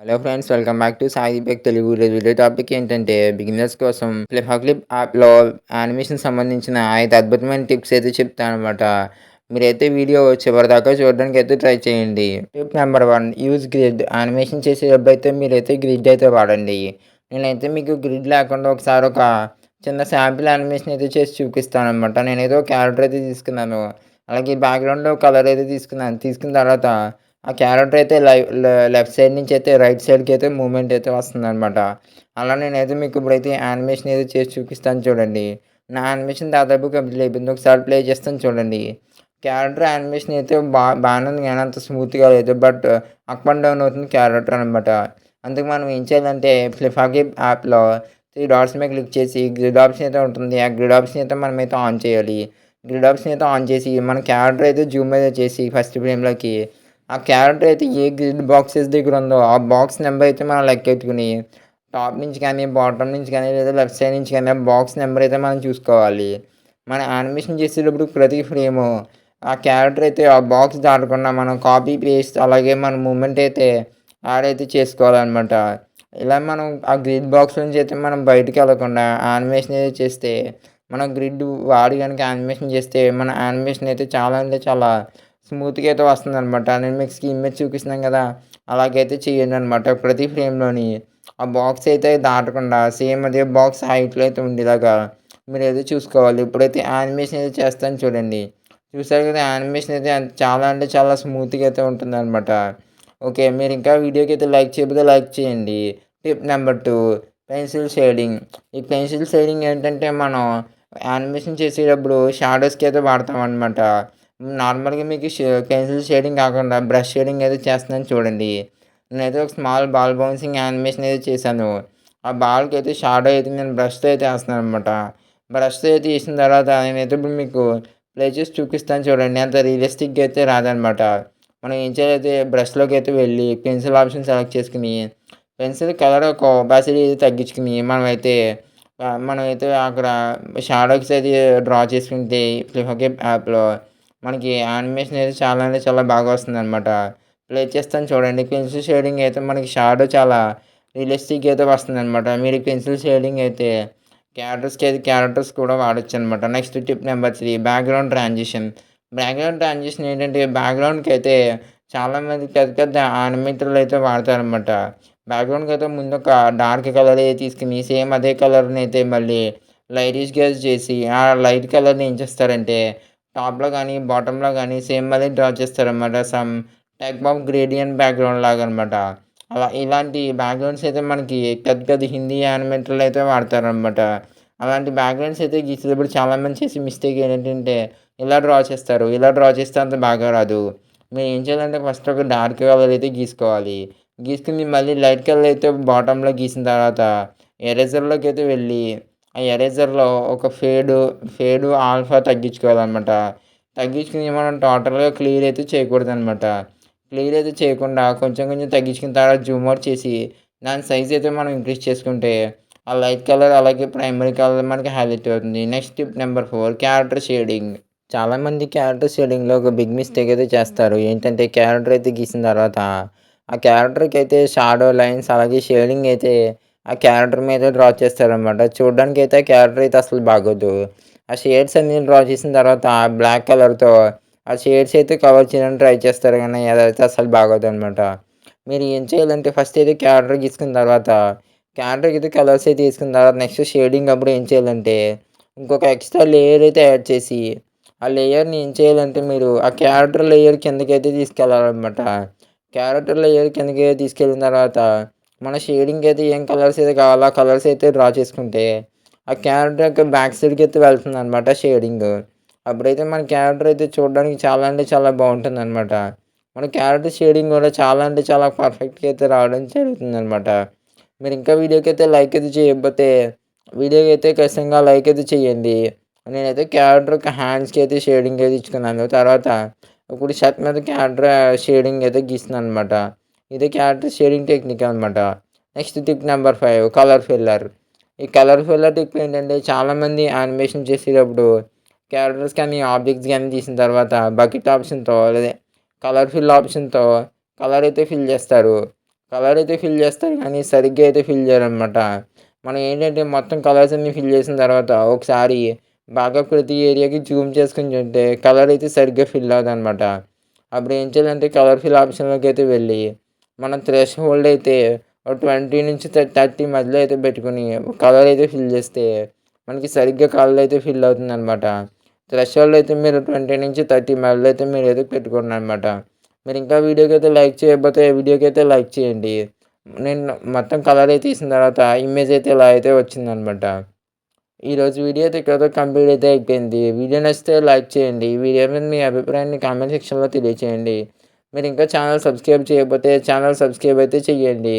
Hello friends, welcome back to Sai bake Telugu. ఈరోజు video topic ఏంటంటే beginners కోసం ఫ్లిప్ యాప్లో యానిమేషన్ సంబంధించిన 5 అద్భుతమైన టిప్స్ అయితే చెప్తానమాట. మీరైతే వీడియో చివరిదాకా చూడడానికి అయితే ట్రై చేయండి. Tip number 1, use grid. Animation చేసేటప్పుడు అయితే మీరైతే గ్రిడ్ అయితే వాడండి. నేనైతే మీకు గ్రిడ్ లేకుండా ఒకసారి ఒక చిన్న శాంపిల్ యానిమేషన్ అయితే చేసి చూపిస్తానమాట. నేనైతే ఒక క్యారెక్టర్ అయితే తీసుకున్నాను. అలాగే బ్యాక్గ్రౌండ్లో కలర్ అయితే తీసుకున్నాను. తీసుకున్న తర్వాత ఆ క్యారెక్టర్ అయితే లెఫ్ట్ సైడ్ నుంచి అయితే రైట్ సైడ్‌కి అయితే మూవ్‌మెంట్ అయితే వస్తుందనమాట. అలా నేనైతే మీకు ఇప్పుడైతే యానిమేషన్ అయితే చేసి చూపిస్తాను చూడండి. నా యానిమేషన్ దాదాపు కంప్లీట్ అయిపోయింది. ఒకసారి ప్లే చేస్తాను చూడండి. క్యారెక్టర్ యానిమేషన్ అయితే బానే ఉంది గానీ అంత స్మూత్‌గా లేదు. బట్ అప్ అండ్ డౌన్ అవుతుంది క్యారెక్టర్ అనమాట. అందుకు మనం ఏం చేయాలంటే ఫ్లిప్ యాప్‌లో 3 డాట్స్ మీద క్లిక్ చేసి గ్రిడ్ ఆప్షన్ అయితే ఉంటుంది. ఆ గ్రిడ్ ఆప్షన్ అయితే మనమైతే ఆన్ చేయాలి. గ్రిడ్ ఆప్షన్ అయితే ఆన్ చేసి మన క్యారెక్టర్ అయితే జూమ్ అయితే చేసి ఫస్ట్ ఫ్రేమ్‌లోకి ఆ క్యారెక్టర్ అయితే ఏ గ్రిడ్ బాక్సెస్ దగ్గర ఉందో ఆ బాక్స్ నెంబర్ అయితే మనం లెక్కెట్టుకుని టాప్ నుంచి కానీ, బాటమ్ నుంచి కానీ లేదా లెఫ్ట్ సైడ్ నుంచి కానీ ఆ బాక్స్ నెంబర్ అయితే మనం చూసుకోవాలి. మన యానిమేషన్ చేసేటప్పుడు ప్రతి ఫ్రేము ఆ క్యారెక్టర్ అయితే ఆ బాక్స్ దాటకుండా మనం కాపీ, పేస్ట్ అలాగే మన మూవ్‌మెంట్ అయితే యాడ్ అయితే చేసుకోవాలనమాట. ఇలా మనం ఆ గ్రిడ్ బాక్స్ నుంచి అయితే మనం బయటికెళ్ళకుండా యానిమేషన్ అయితే చేస్తే, మనం గ్రిడ్ వాడి గనుక యానిమేషన్ చేస్తే మన యానిమేషన్ అయితే చాలా అంటే చాలా స్మూత్‌గా అయితే వస్తుందనమాట. నేను మీకు స్క్రీన్ మీద చూపిస్తున్నాను కదా! అలాగైతే చేయండనమాట. ప్రతి ఫ్రేమ్‌లోని ఆ బాక్స్ అయితే దాటకుండా సేమ్ అదే బాక్స్ హైట్‌లో అయితే ఉండేలాగా మీరైతే చూసుకోవాలి. ఇప్పుడైతే యానిమేషన్ అయితే చేస్తాను చూడండి. చూసారు కదా! యానిమేషన్ అయితే చాలా అంటే చాలా స్మూత్‌గా అయితే ఉంటుందనమాట. ఓకే. మీరు ఇంకా వీడియోకి అయితే లైక్ చేయకపోతే లైక్ చేయండి. Tip number 2, pencil shading. ఈ పెన్సిల్ షేడింగ్ ఏంటంటే మనం యానిమేషన్ చేసేటప్పుడు షాడోస్‌కి అయితే వాడతామనమాట. నార్మల్‌గా మీకు పెన్సిల్ షేడింగ్ కాకుండా బ్రష్ షేడింగ్ అయితే చేస్తున్నాను చూడండి. నేనైతే ఒక స్మాల్ బాల్ బౌన్సింగ్ యానిమేషన్ అయితే చేశాను. ఆ బాల్‌కైతే షాడో అయితే నేను బ్రష్‌తో అయితే ఏస్తున్నాననమాట. బ్రష్‌తో అయితే ఏసిన తర్వాత నేనైతే ఇప్పుడు మీకు ప్లే చేసి చూపిస్తాను చూడండి. అంత రియలిస్టిక్‌గా అయితే రాదనమాట. మనం ఏం చేయాలంటే బ్రష్‌లోకి అయితే వెళ్ళి పెన్సిల్ ఆప్షన్ సెలెక్ట్ చేసుకొని, పెన్సిల్ కలర్ ఒక ఒపాసిటీ తగ్గించుకొని మనమైతే అక్కడ షాడోస్ అది డ్రా చేసుకుంటే ఫ్లిప్ యాప్‌లో మనకి యానిమేషన్ అయితే చాలా అంటే చాలా బాగా వస్తుందనమాట. ప్లే చేస్తాను చూడండి. పెన్సిల్ షేడింగ్ అయితే మనకి షాడో చాలా రియలిస్టిక్‌గా అయితే వస్తుందనమాట. మీరు పెన్సిల్ షేడింగ్ అయితే క్యారెక్టర్స్ కూడా వాడొచ్చనమాట. Next tip number 3, background transition. Background transition ఏంటంటే బ్యాక్‌గ్రౌండ్‌కైతే చాలామంది పెద్ద పెద్ద యానిమేటర్లు అయితే వాడతారనమాట. బ్యాక్‌గ్రౌండ్‌కైతే ముందు ఒక డార్క్ కలర్ తీసుకొని సేమ్ అదే కలర్‌ని అయితే మళ్ళీ లైటిష్‌గా చేసి ఆ లైట్ కలర్‌ని ఏం చేస్తారంటే టాప్‌లో గానీ, బాటమ్‌లో గానీ సేమ్ మళ్ళీ డ్రా చేస్తారనమాట. Some type of gradient background లాగనమాట. ఇలాంటి బ్యాక్‌గ్రౌండ్స్ అయితే మనకి పెద్ద పెద్ద హిందీ యానిమేటర్లు అయితే వాడతారనమాట. అలాంటి బ్యాక్‌గ్రౌండ్స్ అయితే గీసేటప్పుడు చాలామంది చేసే మిస్టేక్ ఏంటంటే ఇలా డ్రా చేస్తారు. ఇలా డ్రా చేస్తే అంత బాగా రాదు. మీరు ఏం చేయాలంటే ఫస్ట్ ఒక డార్క్ కలర్ అయితే గీసుకోవాలి. గీసుకొని మళ్ళీ లైట్ కలర్ అయితే బాటమ్‌లో గీసిన తర్వాత ఎరేజర్‌లోకైతే వెళ్ళి ఆ ఎరేజర్‌లో ఒక ఫేడు ఆల్ఫా తగ్గించుకోవాలనమాట. తగ్గించుకొని మనం టోటల్‌గా క్లియర్ అయితే చేయకూడదనమాట. క్లియర్ అయితే చేయకుండా కొంచెం కొంచెం తగ్గించుకున్న తర్వాత జూమ్ ఔట్ చేసి దాని సైజ్ అయితే మనం ఇంక్రీజ్ చేసుకుంటే ఆ లైట్ కలర్ అలాగే ప్రైమరీ కలర్ మనకి హైలైట్ అవుతుంది. Next tip number 4, character shading. చాలామంది క్యారెక్టర్ షేడింగ్‌లో ఒక బిగ్ మిస్టేక్ అయితే చేస్తారు. ఏంటంటే క్యారెక్టర్ అయితే గీసిన తర్వాత ఆ క్యారెక్టర్‌కి అయితే షాడో లైన్స్ అలాగే షేడింగ్ అయితే ఆ క్యారెక్టర్ మీద డ్రా చేస్తారనమాట. చూడడానికైతే ఆ క్యారెక్టర్ అయితే అసలు బాగోదు. ఆ షేడ్స్ అన్నీ డ్రా చేసిన తర్వాత బ్లాక్ కలర్‌తో ఆ షేడ్స్ అయితే కవర్ చేయడానికి ట్రై చేస్తారు గానీ అదైతే అస్సలు బాగోదనమాట. మీరు ఏం చేయాలంటే ఫస్ట్ అయితే క్యారెక్టర్ గీసుకున్న తర్వాత క్యారెక్టర్‌కి అయితే కలర్స్ అయితే ఏసుకున్న తర్వాత నెక్స్ట్ షేడింగ్ అప్పుడు ఏం చేయాలంటే ఇంకొక ఎక్స్‌ట్రా లేయర్ అయితే యాడ్ చేసి ఆ లేయర్‌ని ఏం చేయాలంటే మీరు ఆ క్యారెక్టర్ లేయర్ కిందకైతే తీసుకెళ్ళాలనమాట. క్యారెక్టర్ లేయర్ కిందకి తీసుకెళ్ళిన తర్వాత మన షేడింగ్‌కి అయితే ఏం కలర్స్ అయితే కావాలో ఆ కలర్స్ అయితే డ్రా చేసుకుంటే ఆ క్యారెక్టర్ యొక్క బ్యాక్ సైడ్‌కి అయితే వెళ్తుందనమాట షేడింగు. అప్పుడైతే మన క్యారెక్టర్ అయితే చూడడానికి చాలా అంటే చాలా బావుంటుందనమాట. మన క్యారెక్టర్ షేడింగ్ కూడా చాలా అంటే చాలా పర్ఫెక్ట్‌గా అయితే రావడం జరుగుతుందనమాట. మీరు ఇంకా వీడియోకైతే లైక్ అయితే చేయకపోతే వీడియోకి అయితే ఖచ్చితంగా లైక్ అయితే చేయండి. నేనైతే క్యారెక్టర్‌కి హ్యాండ్స్‌కి అయితే షేడింగ్ అయితే ఇచ్చుకున్నాను. తర్వాత ఇప్పుడు షర్ట్ మీద క్యారెక్టర్ షేడింగ్ అయితే గీస్తున్నాననమాట. ఇది క్యారెక్టర్ షేడింగ్ టెక్నిక్ అనమాట. Next tip number 5, colour filler. ఈ కలర్ ఫిల్లర్ టిప్ ఏంటంటే చాలామంది యానిమేషన్ చేసేటప్పుడు క్యారెక్టర్స్ కానీ, ఆబ్జెక్ట్స్ గాని తీసిన తర్వాత బకెట్ ఆప్షన్‌తో కలర్ ఫిల్ ఆప్షన్‌తో కలర్ అయితే ఫిల్ చేస్తారు. కలర్ అయితే ఫిల్ చేస్తారు కానీ సరిగ్గా అయితే ఫిల్ చేయరనమాట. మనం ఏంటంటే మొత్తం కలర్స్ అన్నీ ఫిల్ చేసిన తర్వాత ఒకసారి బాగా ప్రతి ఏరియాకి జూమ్ చేసుకొని చూస్తే కలర్ అయితే సరిగ్గా ఫిల్ అవ్వదనమాట. అప్పుడు ఏం చేయాలంటే కలర్ ఫిల్ ఆప్షన్‌లోకి అయితే వెళ్ళి మనం థ్రెషోల్డ్ అయితే ఒక 20-30 మధ్యలో అయితే పెట్టుకొని కలర్ అయితే ఫిల్ చేస్తే మనకి సరిగ్గా కలర్ అయితే ఫిల్ అవుతుందనమాట. థ్రెషోల్డ్ అయితే మీరు 20-30 మధ్యలో అయితే మీరైతే పెట్టుకోండనమాట. మీరు ఇంకా వీడియోకైతే లైక్ చేయకపోతే వీడియోకైతే లైక్ చేయండి. నేను మొత్తం కలర్ అయితే తీసిన తర్వాత ఇమేజ్ అయితే ఇలా అయితే వచ్చిందనమాట. ఈరోజు వీడియో అయితే ఇక్కడితో కంప్లీట్ అయితే అయిపోయింది. వీడియో నచ్చితే లైక్ చేయండి. ఈ వీడియో మీద మీ అభిప్రాయాన్ని కామెంట్ సెక్షన్‌లో తెలియచేయండి. మీరు ఇంకా ఛానల్ సబ్స్క్రైబ్ చేయకపోతే ఛానల్ సబ్స్క్రైబ్ అయితే చేయండి.